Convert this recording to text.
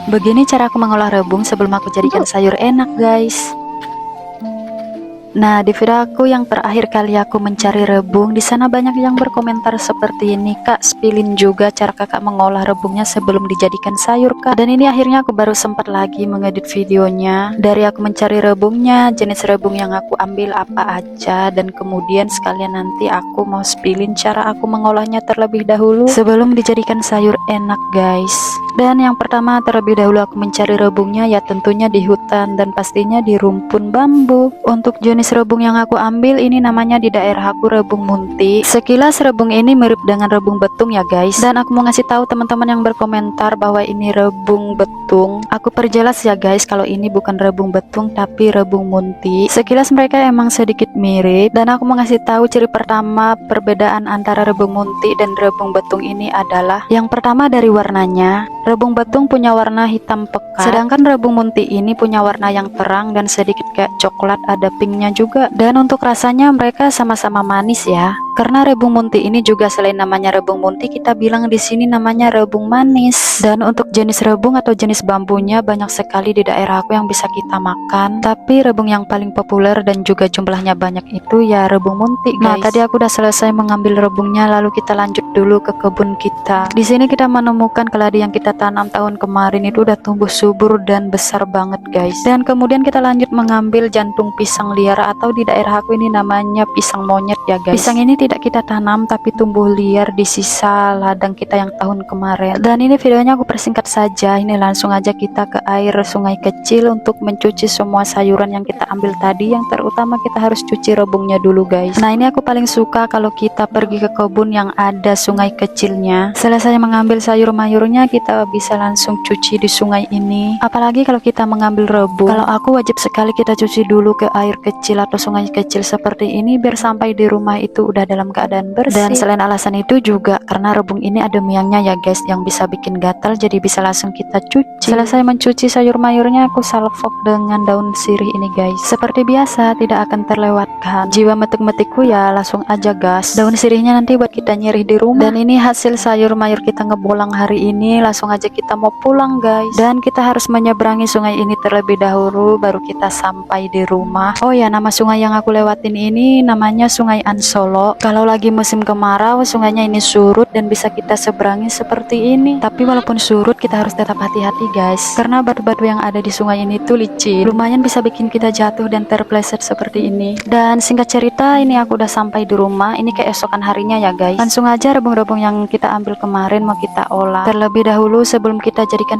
Begini cara aku mengolah rebung sebelum aku jadikan sayur enak guys. Nah, di video aku yang terakhir kali aku mencari rebung, di sana banyak yang berkomentar seperti ini, "Kak, spilin juga cara kakak mengolah rebungnya sebelum dijadikan sayur, Kak." Dan ini akhirnya aku baru sempat lagi mengedit videonya. Dari aku mencari rebungnya, jenis rebung yang aku ambil apa aja, dan kemudian sekalian nanti aku mau spilin cara aku mengolahnya terlebih dahulu sebelum dijadikan sayur enak, guys. Dan yang pertama, terlebih dahulu aku mencari rebungnya ya tentunya di hutan dan pastinya di rumpun bambu. Untuk jenis rebung yang aku ambil ini namanya di daerah aku rebung munti. Sekilas rebung ini mirip dengan rebung betung ya guys. Dan aku mau ngasih tahu teman-teman yang berkomentar bahwa ini rebung betung. Aku perjelas ya guys kalau ini bukan rebung betung tapi rebung munti. Sekilas mereka emang sedikit mirip dan aku mau ngasih tahu ciri pertama perbedaan antara rebung munti dan rebung betung ini adalah yang pertama dari warnanya. Rebung betung punya warna hitam pekat, sedangkan rebung munti ini punya warna yang terang dan sedikit kayak coklat, ada pinknya juga. Dan untuk rasanya mereka sama-sama manis ya. Karena rebung munti ini juga selain namanya rebung munti, kita bilang di sini namanya rebung manis. Dan untuk jenis rebung atau jenis bambunya banyak sekali di daerah aku yang bisa kita makan. Tapi rebung yang paling populer dan juga jumlahnya banyak itu ya rebung munti, guys. Nah, tadi aku udah selesai mengambil rebungnya, lalu kita lanjut dulu ke kebun kita. Di sini kita menemukan keladi yang kita tanam tahun kemarin itu udah tumbuh subur dan besar banget, guys. Dan kemudian kita lanjut mengambil jantung pisang liar atau di daerah aku ini namanya pisang monyet ya, guys. Pisang ini tidak kita tanam tapi tumbuh liar di sisa ladang kita yang tahun kemarin. Dan ini videonya aku persingkat saja. Ini langsung aja kita ke air sungai kecil untuk mencuci semua sayuran yang kita ambil tadi. Yang terutama kita harus cuci rebungnya dulu, guys. Nah, ini aku paling suka kalau kita pergi ke kebun yang ada sungai kecilnya. Selesai mengambil sayur mayurnya, kita bisa langsung cuci di sungai ini. Apalagi kalau kita mengambil rebung, kalau aku wajib sekali kita cuci dulu ke air kecil atau sungai kecil seperti ini biar sampai di rumah itu udah dalam keadaan bersih. Dan selain alasan itu juga karena rebung ini ada miangnya ya guys, yang bisa bikin gatal, jadi bisa langsung kita cuci. Selesai mencuci sayur mayurnya, aku salvok dengan daun sirih ini guys. Seperti biasa tidak akan terlewatkan jiwa metik-metikku ya, langsung aja gas. Daun sirihnya nanti buat kita nyirih di rumah. Dan ini hasil sayur mayur kita ngebolang hari ini. Langsung aja kita mau pulang guys. Dan kita harus menyeberangi sungai ini terlebih dahulu baru kita sampai di rumah. Oh ya, nama sungai yang aku lewatin ini namanya Sungai Ansolo. Kalau lagi musim kemarau sungainya ini surut dan bisa kita seberangi seperti ini. Tapi walaupun surut kita harus tetap hati-hati guys, karena batu-batu yang ada di sungai ini tuh licin, lumayan bisa bikin kita jatuh dan terpleset seperti ini. Dan singkat cerita ini aku udah sampai di rumah. Ini keesokan harinya ya guys. Langsung aja rebung-rebung yang kita ambil kemarin mau kita olah terlebih dahulu sebelum kita jadikan